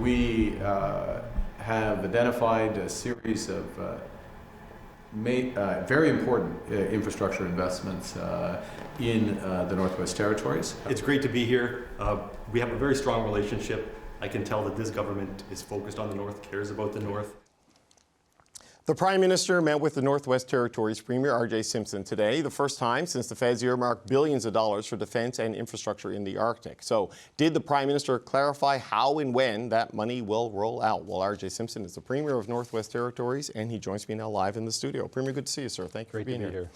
we have identified a series of very important infrastructure investments in the Northwest Territories. It's great to be here. We have a very strong relationship. I can tell that this government is focused on the North, cares about the North. The Prime Minister met with the Northwest Territories Premier R.J. Simpson today, the first time since the feds earmarked billions of dollars for defense and infrastructure in the Arctic. So, did the Prime Minister clarify how and when that money will roll out? Well, R.J. Simpson is the Premier of Northwest Territories, and he joins me now live in the studio. Premier, good to see you, sir. Thank you for being here.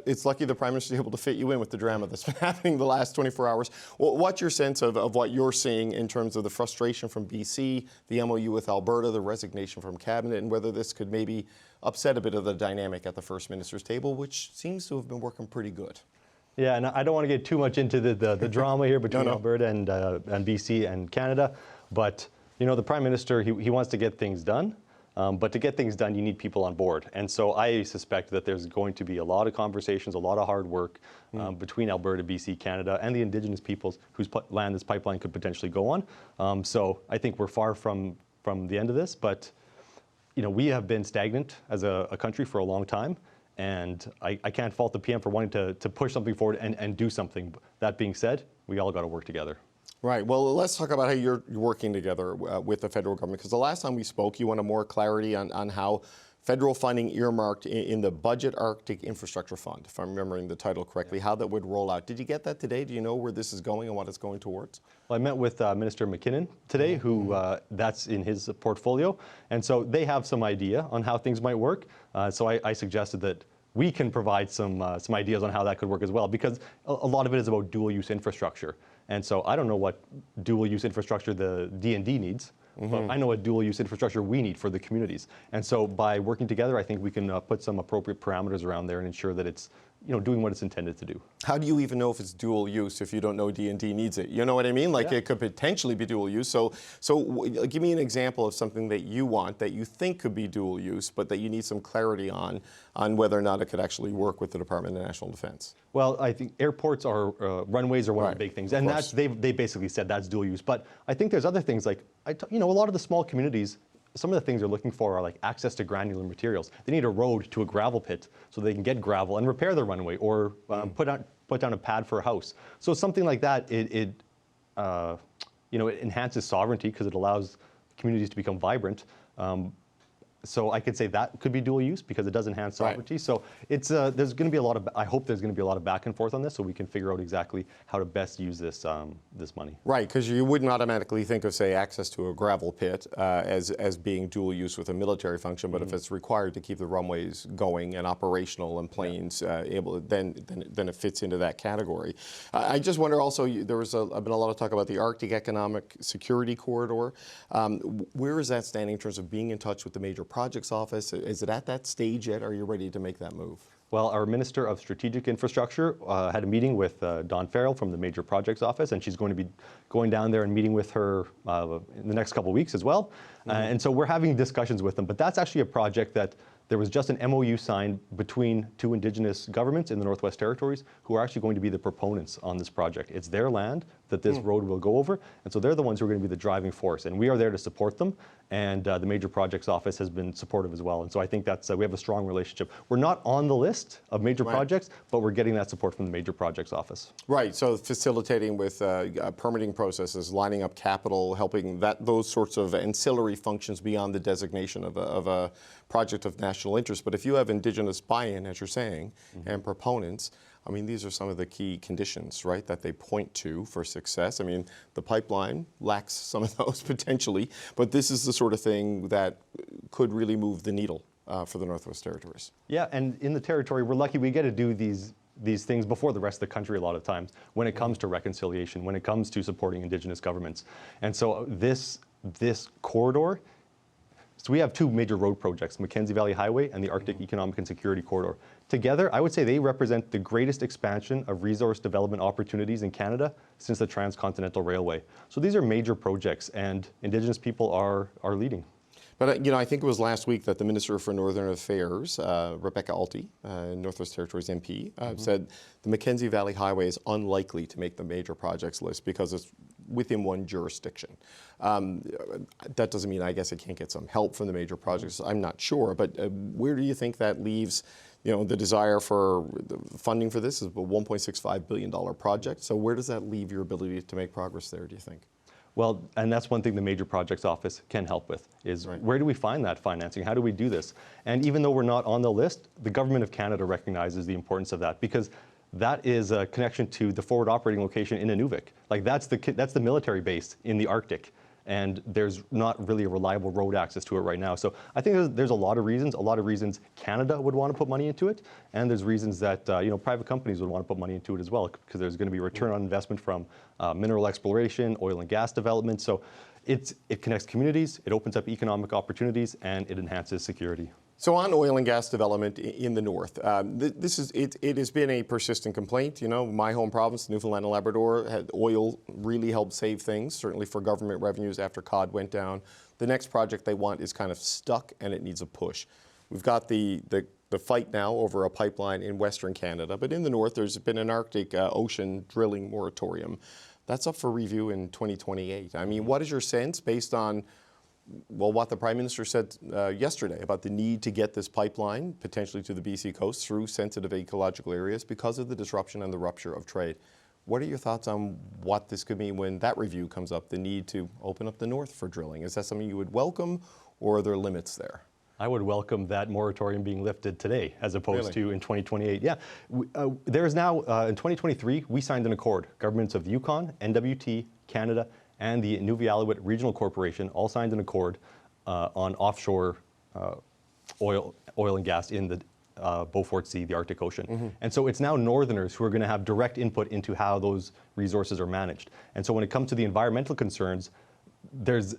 It's lucky the Prime Minister is able to fit you in with the drama that's been happening the last 24 hours. Well, what's your sense of what you're seeing in terms of the frustration from BC, the MOU with Alberta, the resignation from Cabinet, and whether this could maybe upset a bit of the dynamic at the First Minister's table, which seems to have been working pretty good? Yeah, and I don't want to get too much into the drama here between Alberta and BC and Canada, but you know, the Prime Minister, he wants to get things done. But to get things done, you need people on board. And so I suspect that there's going to be a lot of conversations, a lot of hard work between Alberta, BC, Canada, and the Indigenous peoples whose land this pipeline could potentially go on. So I think we're far from the end of this, but you know, we have been stagnant as a country for a long time. And I can't fault the PM for wanting to push something forward and do something. That being said, we all got to work together. Right. Well, let's talk about how you're working together with the federal government, because the last time we spoke, you wanted more clarity on how federal funding earmarked in the Budget Arctic Infrastructure Fund, if I'm remembering the title correctly, how that would roll out. Did you get that today? Do you know where this is going and what it's going towards? Well, I met with Minister McKinnon today, who that's in his portfolio. And so they have some idea on how things might work. So I suggested that we can provide some ideas on how that could work as well, because a lot of it is about dual-use infrastructure. And so I don't know what dual-use infrastructure the D&D needs, but I know what dual-use infrastructure we need for the communities. And so by working together, I think we can put some appropriate parameters around there and ensure that it's, you know, doing what it's intended to do. How do you even know if it's dual use if you don't know D&D needs it? You know what I mean? Like, it could potentially be dual use. So give me an example of something that you want, that you think could be dual use, but that you need some clarity on whether or not it could actually work with the Department of National Defense. Well, I think airports are, runways are one of the big things. And that's, they basically said that's dual use. But I think there's other things like, you know, a lot of the small communities, some of the things they're looking for are like access to granular materials. They need a road to a gravel pit so they can get gravel and repair their runway, or put down a pad for a house. So something like that, you know, it enhances sovereignty because it allows communities to become vibrant. So I could say that could be dual use because it does enhance sovereignty. So it's there's going to be a lot of, I hope there's going to be a lot of back and forth on this, so we can figure out exactly how to best use this this money. Right, because you wouldn't automatically think of, say, access to a gravel pit as being dual use with a military function, but if it's required to keep the runways going and operational and planes able, then it fits into that category. I just wonder also, there was been a lot of talk about the Arctic Economic Security Corridor. Where is that standing in terms of being in touch with the major projects office? Is it at that stage yet? Are you ready to make that move? Well, our Minister of Strategic Infrastructure had a meeting with Dawn Farrell from the Major Projects Office, and she's going to be going down there and meeting with her in the next couple of weeks as well. And so we're having discussions with them, but that's actually a project that there was just an MOU signed between two Indigenous governments in the Northwest Territories who are actually going to be the proponents on this project. It's their land that this road will go over, and so they're the ones who are going to be the driving force, and we are there to support them, and the Major Projects Office has been supportive as well, and so I think that's, we have a strong relationship. We're not on the list of major projects, but we're getting that support from the Major Projects Office. Right, so facilitating with permitting processes, lining up capital, helping those sorts of ancillary functions beyond the designation of a project of national interest. But if you have Indigenous buy-in, as you're saying, and proponents, I mean, these are some of the key conditions, right, that they point to for success. I mean, the pipeline lacks some of those potentially, but this is the sort of thing that could really move the needle for the Northwest Territories. Yeah, and in the Territory, we're lucky we get to do these things before the rest of the country a lot of times when it comes to reconciliation, when it comes to supporting Indigenous governments. And so this corridor, so we have two major road projects, Mackenzie Valley Highway and the Arctic Economic and Security Corridor. Together, I would say they represent the greatest expansion of resource development opportunities in Canada since the Transcontinental Railway. So these are major projects, and Indigenous people are leading. But I think it was last week that the Minister for Northern Affairs, Rebecca Alty, Northwest Territories MP, said the Mackenzie Valley Highway is unlikely to make the major projects list because it's within one jurisdiction. That doesn't mean, I guess, it can't get some help from the major projects. I'm not sure, but where do you think that leaves the desire for the funding for this is a $1.65 billion project. So where does that leave your ability to make progress there, do you think? Well, and that's one thing the Major Projects Office can help with, is where do we find that financing? How do we do this? And even though we're not on the list, the Government of Canada recognizes the importance of that, because that is a connection to the forward operating location in N.W.T. Like that's the military base in the Arctic. And there's not really a reliable road access to it right now. So I think there's a lot of reasons Canada would want to put money into it, and there's reasons that private companies would want to put money into it as well, because there's going to be a return on investment from mineral exploration, oil and gas development. So it connects communities, it opens up economic opportunities, and it enhances security. So on oil and gas development in the north, it has been a persistent complaint. My home province, Newfoundland and Labrador, oil really helped save things, certainly for government revenues after cod went down. The next project they want is kind of stuck, and it needs a push. We've got the fight now over a pipeline in Western Canada, but in the north there's been an Arctic Ocean drilling moratorium. That's up for review in 2028. I mean, what is your sense based on what the Prime Minister said yesterday about the need to get this pipeline potentially to the BC coast through sensitive ecological areas because of the disruption and the rupture of trade? What are your thoughts on what this could mean when that review comes up, the need to open up the north for drilling? Is that something you would welcome, or are there limits there? I would welcome that moratorium being lifted today as opposed to in 2028. Yeah, there is now, in 2023, we signed an accord. Governments of Yukon, N.W.T, Canada, and the N.W.T Regional Corporation all signed an accord on offshore oil and gas in the Beaufort Sea, the Arctic Ocean. And so it's now Northerners who are going to have direct input into how those resources are managed. And so when it comes to the environmental concerns, there's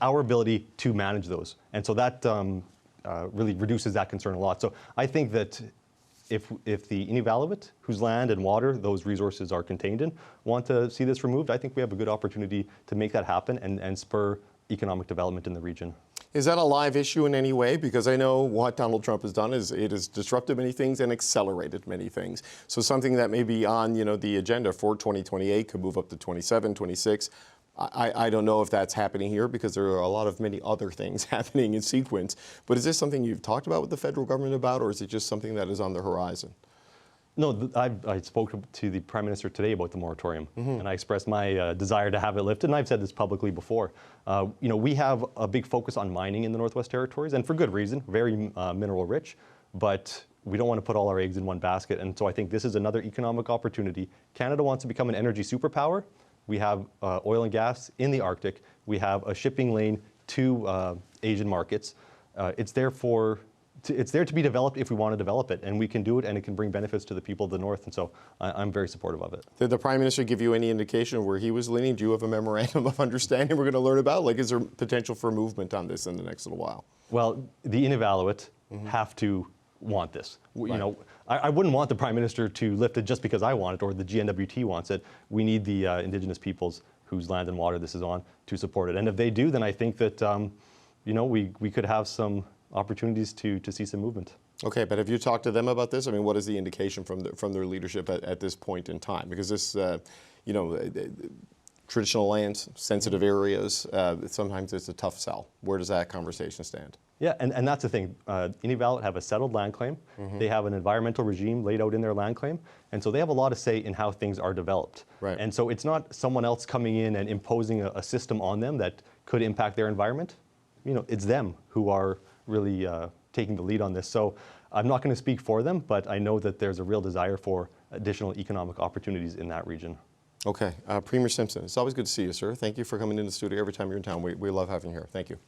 our ability to manage those. And so that really reduces that concern a lot. So I think that if the Inuvialuit, whose land and water those resources are contained in, want to see this removed, I think we have a good opportunity to make that happen and spur economic development in the region. Is that a live issue in any way? Because I know what Donald Trump has done is it has disrupted many things and accelerated many things. So something that may be on the agenda for 2028 could move up to 27, 26. I don't know if that's happening here because there are many other things happening in sequence. But is this something you've talked about with the federal government about, or is it just something that is on the horizon? No, I spoke to the Prime Minister today about the moratorium, and I expressed my desire to have it lifted, and I've said this publicly before. We have a big focus on mining in the Northwest Territories, and for good reason, very mineral rich, but we don't want to put all our eggs in one basket, and so I think this is another economic opportunity. Canada wants to become an energy superpower. We have oil and gas in the Arctic. We have a shipping lane to Asian markets. It's there to be developed if we want to develop it, and we can do it, and it can bring benefits to the people of the North, and so I'm very supportive of it. Did the Prime Minister give you any indication of where he was leaning? Do you have a memorandum of understanding we're going to learn about? Like, is there potential for movement on this in the next little while? Well, the Inuvialuit have to want this. Right. I wouldn't want the Prime Minister to lift it just because I want it or the N.W.T wants it. We need the Indigenous peoples whose land and water this is on to support it. And if they do, then I think that we could have some opportunities to see some movement. Okay, but have you talked to them about this? I mean, what is the indication from their leadership at this point in time? Because this, traditional lands, sensitive areas, sometimes it's a tough sell. Where does that conversation stand? Yeah, and that's the thing. Inuvialuit have a settled land claim. They have an environmental regime laid out in their land claim. And so they have a lot of say in how things are developed. Right. And so it's not someone else coming in and imposing a system on them that could impact their environment. It's them who are really taking the lead on this. So I'm not going to speak for them, but I know that there's a real desire for additional economic opportunities in that region. Okay. Premier Simpson, it's always good to see you, sir. Thank you for coming in the studio every time you're in town. We love having you here. Thank you.